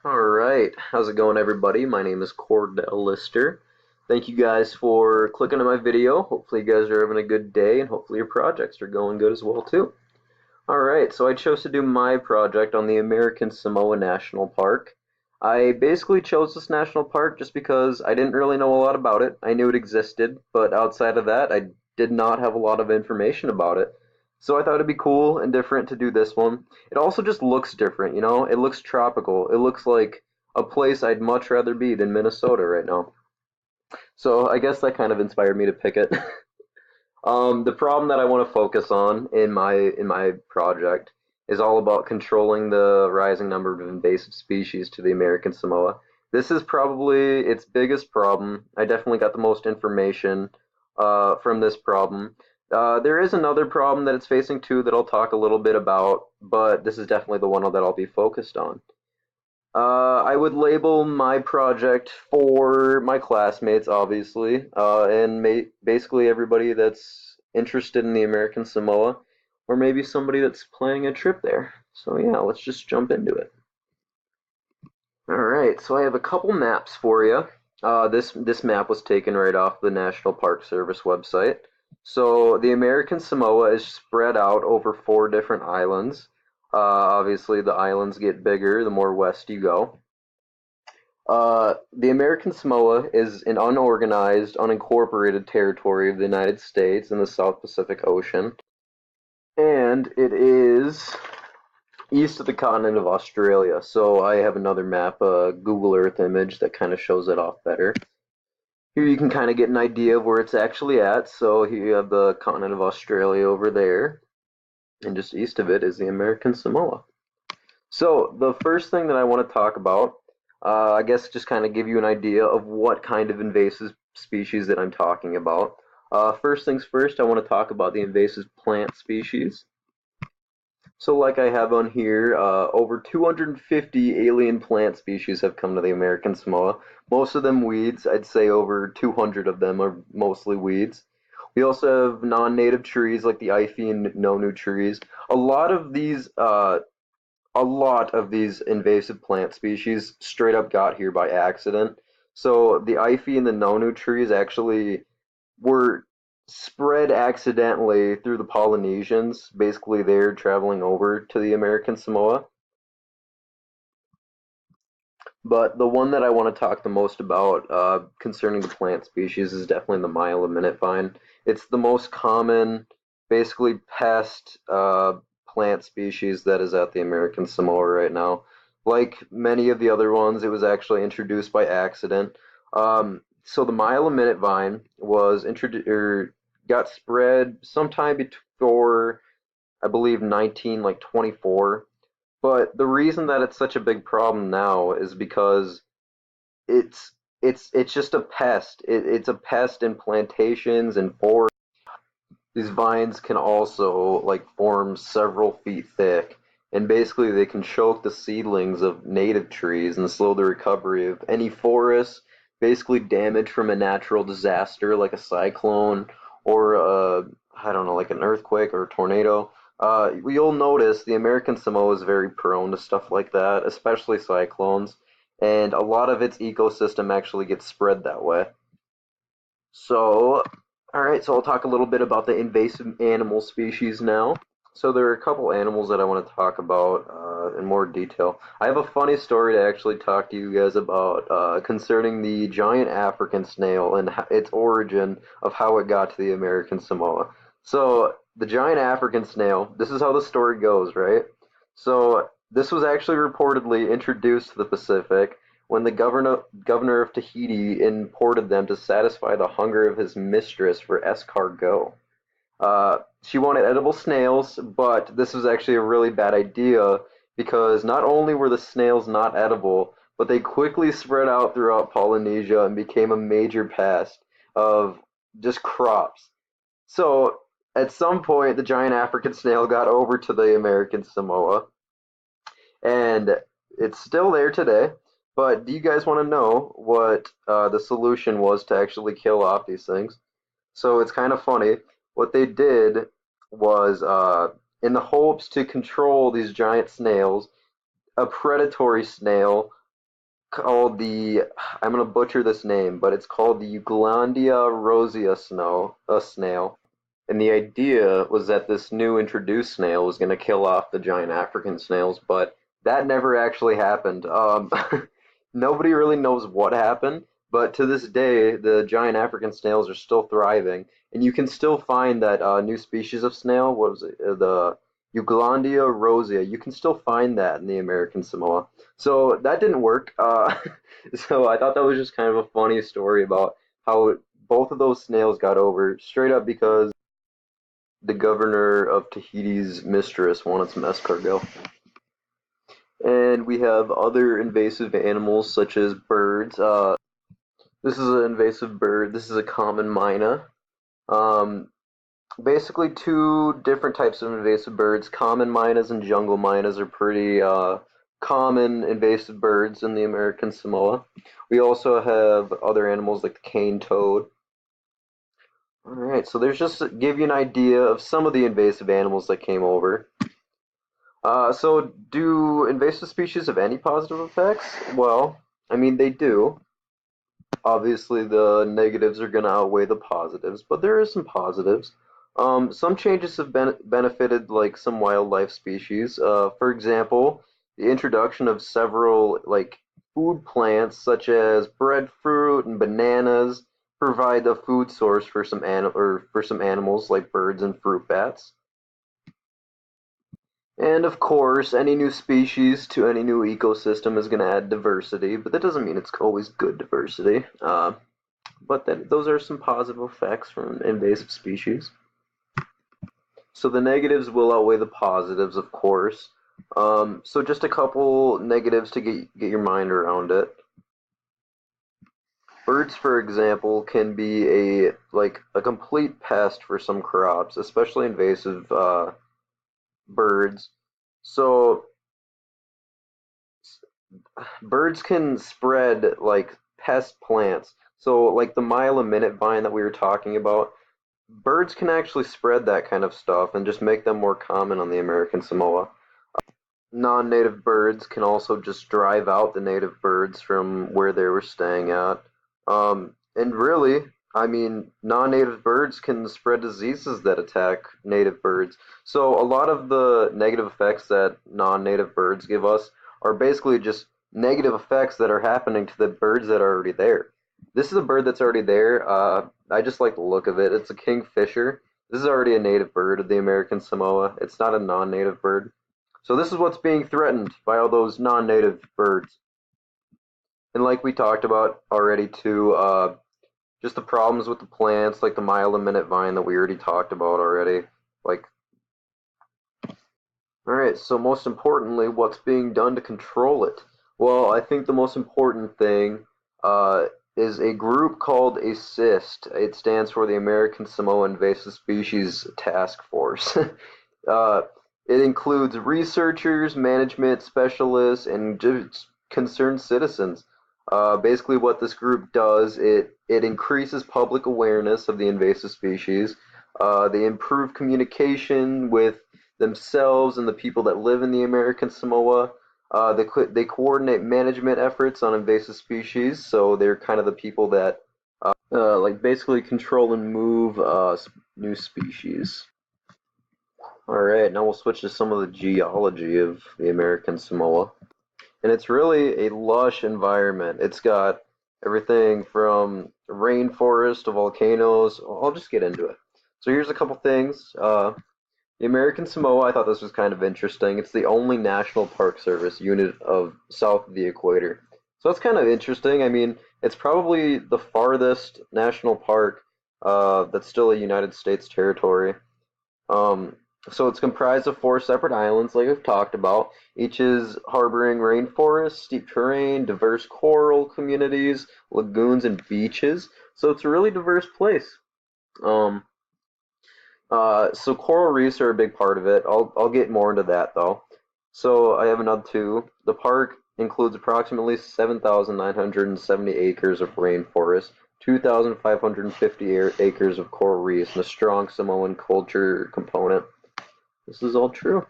Alright, how's it going everybody? My name is Cordell Lister. Thank you guys for clicking on my video. Hopefully you guys are having a good day and hopefully your projects are going good as well too. Alright, so I chose to do my project on the American Samoa National Park. I basically chose this national park just because I didn't really know a lot about it. I knew it existed, but outside of that, I did not have a lot of information about it. So I thought it'd be cool and different to do this one. It also just looks different, you know? It looks tropical. It looks like a place I'd much rather be than Minnesota right now. So I guess that kind of inspired me to pick it. The problem that I want to focus on in my project is all about controlling the rising number of invasive species to the American Samoa. This is probably its biggest problem. I definitely got the most information from this problem. There is another problem that it's facing too that I'll talk a little bit about, but this is definitely the one that I'll be focused on. I would label my project for my classmates, obviously, and basically everybody that's interested in the American Samoa, or maybe somebody that's planning a trip there. So yeah, let's just jump into it. All right, so I have a couple maps for you. This map was taken right off the National Park Service website. So the American Samoa is spread out over 4 different islands. Obviously, the islands get bigger the more west you go. The American Samoa is an unorganized, unincorporated territory of the United States in the South Pacific Ocean, and it is east of the continent of Australia. So I have another map, a Google Earth image that kind of shows it off better. Here you can kind of get an idea of where it's actually at. So here you have the continent of Australia over there, and just east of it is the American Samoa. So the first thing that I want to talk about, I guess just kind of give you an idea of what kind of invasive species that I'm talking about. First things first, I want to talk about the invasive plant species. So like I have on here, over 250 alien plant species have come to the American Samoa. Most of them weeds. I'd say over 200 of them are mostly weeds. We also have non-native trees like the ivy and nonu trees. A lot of these a lot of these invasive plant species straight up got here by accident. So the ivy and the nonu trees actually were spread accidentally through the Polynesians. Basically, they're traveling over to the American Samoa. But the one that I want to talk the most about concerning the plant species is definitely the Mile a Minute vine. It's the most common, basically pest plant species that is at the American Samoa right now. Like many of the other ones, it was actually introduced by accident. So the Mile a Minute vine was introduced or got spread sometime before I believe 1924. But the reason that it's such a big problem now is because it's it's just a pest. It's a pest in plantations and forests. These vines can also like form several feet thick, and basically they can choke the seedlings of native trees and slow the recovery of any forest, basically damage from a natural disaster like a cyclone or I don't know, like an earthquake or a tornado. You'll notice the American Samoa is very prone to stuff like that, especially cyclones, and a lot of its ecosystem actually gets spread that way. So, all right, so I'll talk a little bit about the invasive animal species now. So there are a couple animals that I want to talk about in more detail. I have a funny story to actually talk to you guys about concerning the giant African snail and its origin of how it got to the American Samoa. So the giant African snail, this is how the story goes, right? So this was actually reportedly introduced to the Pacific when the governor of Tahiti imported them to satisfy the hunger of his mistress for escargot. She wanted edible snails, but this was actually a really bad idea because not only were the snails not edible, but they quickly spread out throughout Polynesia and became a major pest of just crops. So at some point, the giant African snail got over to the American Samoa, and it's still there today. But do you guys want to know what the solution was to actually kill off these things? So it's kind of funny. What they did was, in the hopes to control these giant snails, a predatory snail called the, I'm gonna butcher this name, but it's called the Euglandia rosea snail. And the idea was that this new introduced snail was gonna kill off the giant African snails, but that never actually happened. Nobody really knows what happened, but to this day, the giant African snails are still thriving, and you can still find that new species of snail. What was it? The Euglandia rosea. You can still find that in the American Samoa. So that didn't work. So I thought that was just kind of a funny story about how both of those snails got over straight up because the governor of Tahiti's mistress wanted some escargot. And we have other invasive animals such as birds. This is an invasive bird. This is a common myna. Um, Basically, two different types of invasive birds. Common mynas and jungle mynas are pretty common invasive birds in the American Samoa. We also have other animals like the cane toad. All right, so there's just to give you an idea of some of the invasive animals that came over. So do invasive species have any positive effects? Well, I mean they do. Obviously, the negatives are going to outweigh the positives, but there is some positives. Some changes have benefited like some wildlife species. For example, the introduction of several like food plants such as breadfruit and bananas provide a food source for some animals like birds and fruit bats. And of course, any new species to any new ecosystem is going to add diversity, but that doesn't mean it's always good diversity. But then those are some positive effects from invasive species. So the negatives will outweigh the positives, of course. So just a couple negatives to get your mind around it. Birds, for example, can be a complete pest for some crops, especially invasive birds. So birds can spread like pest plants. So like the mile a minute vine that we were talking about, birds can actually spread that kind of stuff and just make them more common on the American Samoa. Non-native birds can also just drive out the native birds from where they were staying at. And really, I mean, non-native birds can spread diseases that attack native birds. So a lot of the negative effects that non-native birds give us are basically just negative effects that are happening to the birds that are already there. This is a bird that's already there. I just like the look of it. It's a kingfisher. This is already a native bird of the American Samoa. It's not a non-native bird. So this is what's being threatened by all those non-native birds. And like we talked about already too, just the problems with the plants, like the mile a minute vine that we already talked about already. Like, all right, so most importantly, what's being done to control it? Well, I think the most important thing uh, is a group called ASSIST. It stands for the American Samoa Invasive Species Task Force. uh, it includes researchers, management specialists, and just concerned citizens. Basically, what this group does, it increases public awareness of the invasive species. They improve communication with themselves and the people that live in the American Samoa. They coordinate management efforts on invasive species, so they're kind of the people that like basically control and move new species. All right, now we'll switch to some of the geology of the American Samoa. And it's really a lush environment. It's got everything from rainforest to volcanoes. I'll just get into it. So here's a couple things. The American Samoa, I thought this was kind of interesting. It's the only National Park Service unit of south of the equator. So that's kind of interesting. I mean, it's probably the farthest national park that's still a United States territory. Um, so it's comprised of four separate islands, like I've talked about. Each is harboring rainforests, steep terrain, diverse coral communities, lagoons, and beaches. So it's a really diverse place. Um, so coral reefs are a big part of it. I'll get more into that though. So I have another two. The park includes approximately 7,970 acres of rainforest, 2,550 acres of coral reefs, and a strong Samoan culture component. This is all true.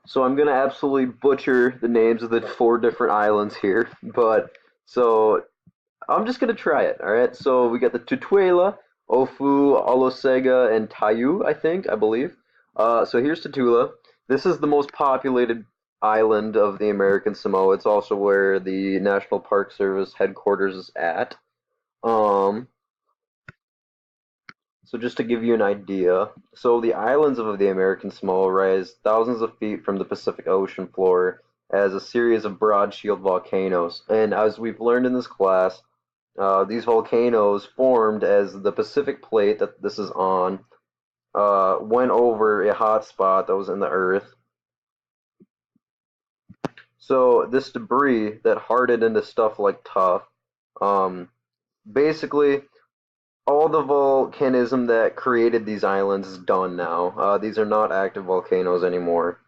So I'm gonna absolutely butcher the names of the four different islands here, but so I'm just gonna try it. All right. So we got the Tutuila, Ofu, Olosega, and Tayu, I believe. So here's Tutula. This is the most populated island of the American Samoa. It's also where the National Park Service headquarters is at. Um, so just to give you an idea, so the islands of the American Samoa rise thousands of feet from the Pacific Ocean floor as a series of broad shield volcanoes. And as we've learned in this class, these volcanoes formed as the Pacific plate that this is on went over a hot spot that was in the Earth. So this debris that hardened into stuff like tuff, um, basically all the volcanism that created these islands is done now. These are not active volcanoes anymore.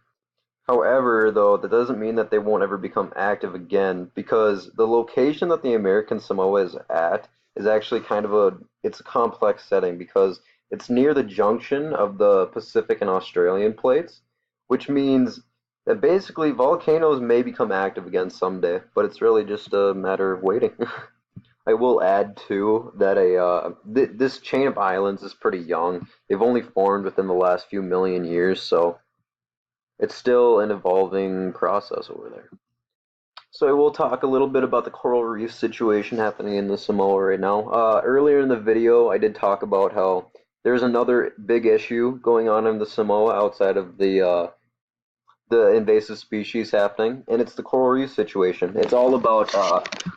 However, though, that doesn't mean that they won't ever become active again, because the location that the American Samoa is at is actually kind of it's a complex setting because it's near the junction of the Pacific and Australian plates, which means that basically volcanoes may become active again someday, but it's really just a matter of waiting. I will add too that this chain of islands is pretty young. They've only formed within the last few million years, so it's still an evolving process over there. So I will talk a little bit about the coral reef situation happening in the Samoa right now. Earlier in the video, I did talk about how there's another big issue going on in the Samoa outside of the invasive species happening, and it's the coral reef situation. It's all about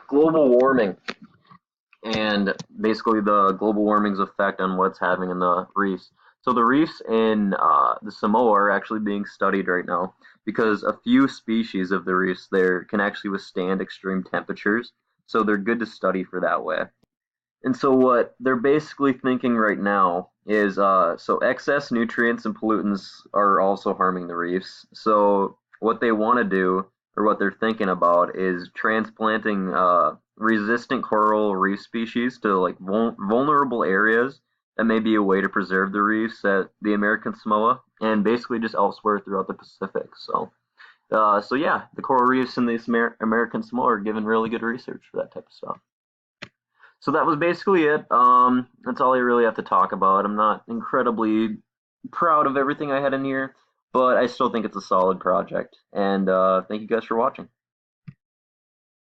global warming and basically the global warming's effect on what's happening in the reefs. So the reefs in the Samoa are actually being studied right now because a few species of the reefs there can actually withstand extreme temperatures. So they're good to study for that way. And so what they're basically thinking right now is so excess nutrients and pollutants are also harming the reefs. So what they want to do or what they're thinking about is transplanting resistant coral reef species to like vulnerable areas that may be a way to preserve the reefs at the American Samoa and basically just elsewhere throughout the Pacific. So yeah, the coral reefs in the American Samoa are given really good research for that type of stuff. So that was basically it. That's all I really have to talk about. I'm not incredibly proud of everything I had in here, but I still think it's a solid project. And thank you guys for watching.